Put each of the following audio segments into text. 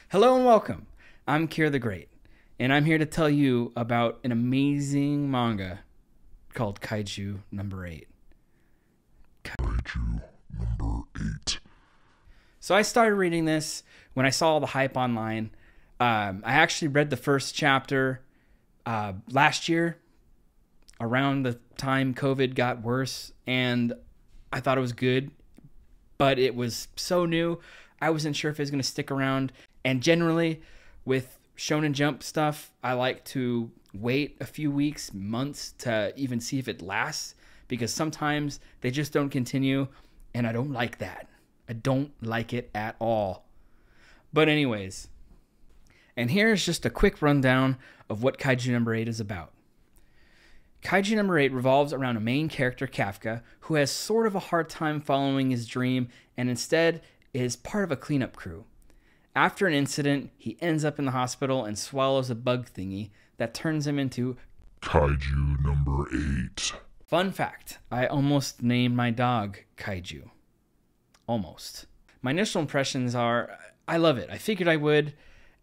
Hello and welcome. I'm Kier the Great, and I'm here to tell you about an amazing manga called Kaiju Number 8. Kaiju number 8. So I started reading this when I saw all the hype online. I actually read the first chapter last year, around the time COVID got worse, and I thought it was good, but it was so new, I wasn't sure if it was going to stick around. And generally, with Shonen Jump stuff, I like to wait a few weeks, months to even see if it lasts, because sometimes they just don't continue, and I don't like that. I don't like it at all. But anyways, and here's just a quick rundown of what Kaiju Number 8 is about. Kaiju Number 8 revolves around a main character, Kafka, who has sort of a hard time following his dream and instead is part of a cleanup crew. After an incident, he ends up in the hospital and swallows a bug thingy that turns him into Kaiju number 8. Fun fact, I almost named my dog Kaiju. Almost. My initial impressions are, I love it. I figured I would,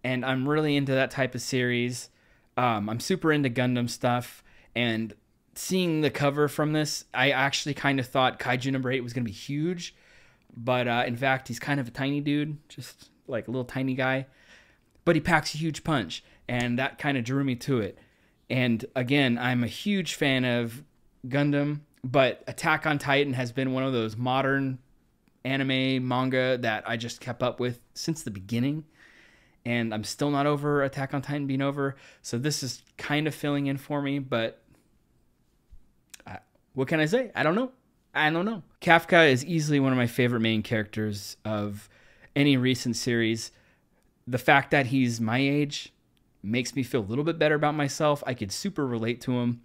and I'm really into that type of series. I'm super into Gundam stuff, and seeing the cover from this, I actually kind of thought Kaiju Number 8 was going to be huge, but in fact, he's kind of a tiny dude, just like a little tiny guy, but he packs a huge punch, and that kind of drew me to it. And again, I'm a huge fan of Gundam, but Attack on Titan has been one of those modern anime manga that I just kept up with since the beginning, and I'm still not over Attack on Titan being over, so this is kind of filling in for me. But what can I say? I don't know. Kafka is easily one of my favorite main characters of any recent series. The fact that he's my age makes me feel a little bit better about myself. I could super relate to him.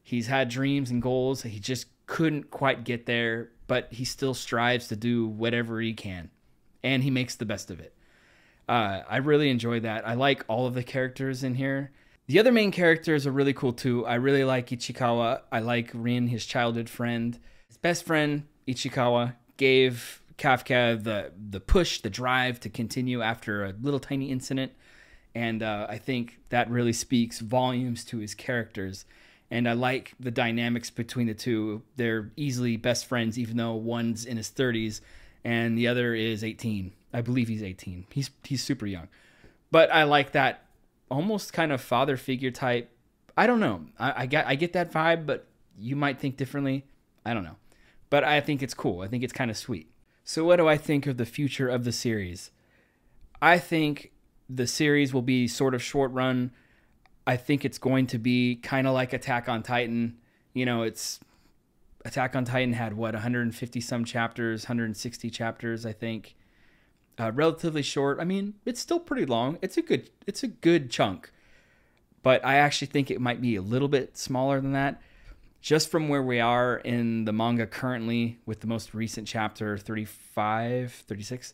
He's had dreams and goals. He just couldn't quite get there, but he still strives to do whatever he can, and he makes the best of it. I really enjoy that. I like all of the characters in here. The other main characters are really cool too. I really like Ichikawa. I like Rin, his childhood friend. His best friend, Ichikawa, gave Kafka the push, the drive to continue after a little tiny incident. And I think that really speaks volumes to his characters. And I like the dynamics between the two. They're easily best friends, even though one's in his 30s and the other is 18. I believe he's 18. He's super young. But I like that almost kind of father figure type. I don't know. I get that vibe, but you might think differently. I don't know. But I think it's cool. I think it's kind of sweet. So what do I think of the future of the series? I think the series will be sort of short run. I think it's going to be kind of like Attack on Titan. You know, it's Attack on Titan had 150 some chapters, 160 chapters, I think. Relatively short. I mean, it's still pretty long. It's a good chunk. But I actually think it might be a little bit smaller than that. Just from where we are in the manga currently with the most recent chapter 35, 36,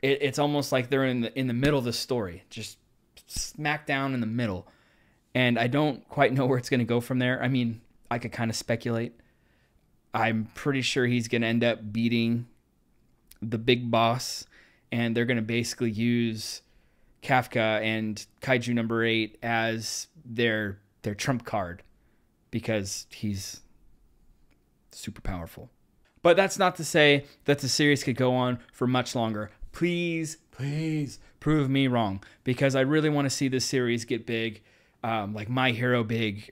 it's almost like they're in the middle of the story, just smack down in the middle. And I don't quite know where it's going to go from there. I mean, I could kind of speculate. I'm pretty sure he's going to end up beating the big boss, and they're going to basically use Kafka and Kaiju Number 8 as their trump card, because he's super powerful. But that's not to say that the series could go on for much longer. Please prove me wrong, because I really want to see this series get big, like My Hero big,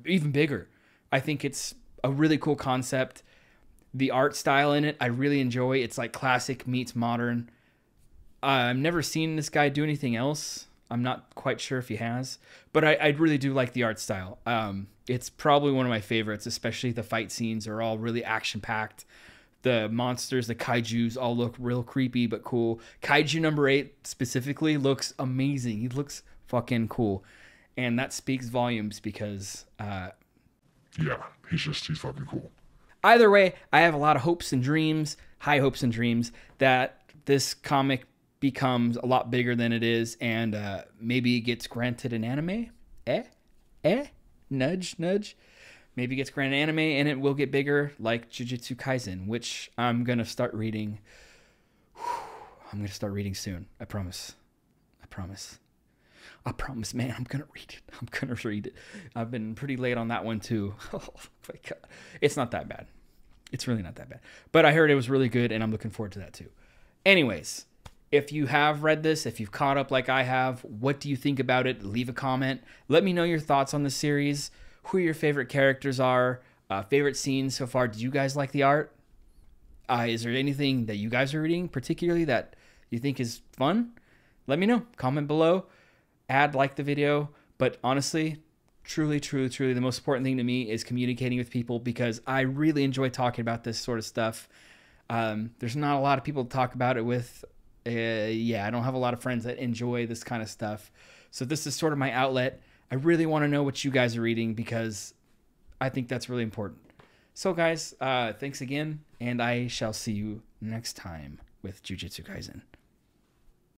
even bigger. I think it's a really cool concept. The art style in it, I really enjoy. It's like classic meets modern. I've never seen this guy do anything else. I'm not quite sure if he has, but I really do like the art style. It's probably one of my favorites, especially the fight scenes are all really action-packed. The monsters, the kaijus, all look real creepy but cool. Kaiju Number 8 specifically looks amazing. He looks fucking cool. And that speaks volumes because... Yeah, he's fucking cool. Either way, I have a lot of hopes and dreams, high hopes and dreams, that this comic becomes a lot bigger than it is, and maybe it gets granted an anime. Nudge, nudge. Maybe it gets granted anime, and it will get bigger, like Jujutsu Kaisen, which I'm gonna start reading. I'm gonna start reading soon. I promise. promise. I promise, man, I'm going to read it. I'm going to read it. I've been pretty late on that one, too. Oh, my God. It's not that bad. It's really not that bad. But I heard it was really good, and I'm looking forward to that, too. Anyways, if you have read this, if you've caught up like I have, what do you think about it? Leave a comment. Let me know your thoughts on the series, who your favorite characters are, favorite scenes so far. Did you guys like the art? Is there anything that you guys are reading particularly that you think is fun? Let me know. Comment below. Like the video. But honestly, truly, the most important thing to me is communicating with people, because I really enjoy talking about this sort of stuff. There's not a lot of people to talk about it with. I don't have a lot of friends that enjoy this kind of stuff. So this is sort of my outlet. I really want to know what you guys are reading, because I think that's really important. So guys, thanks again, and I shall see you next time with Jujutsu Kaisen.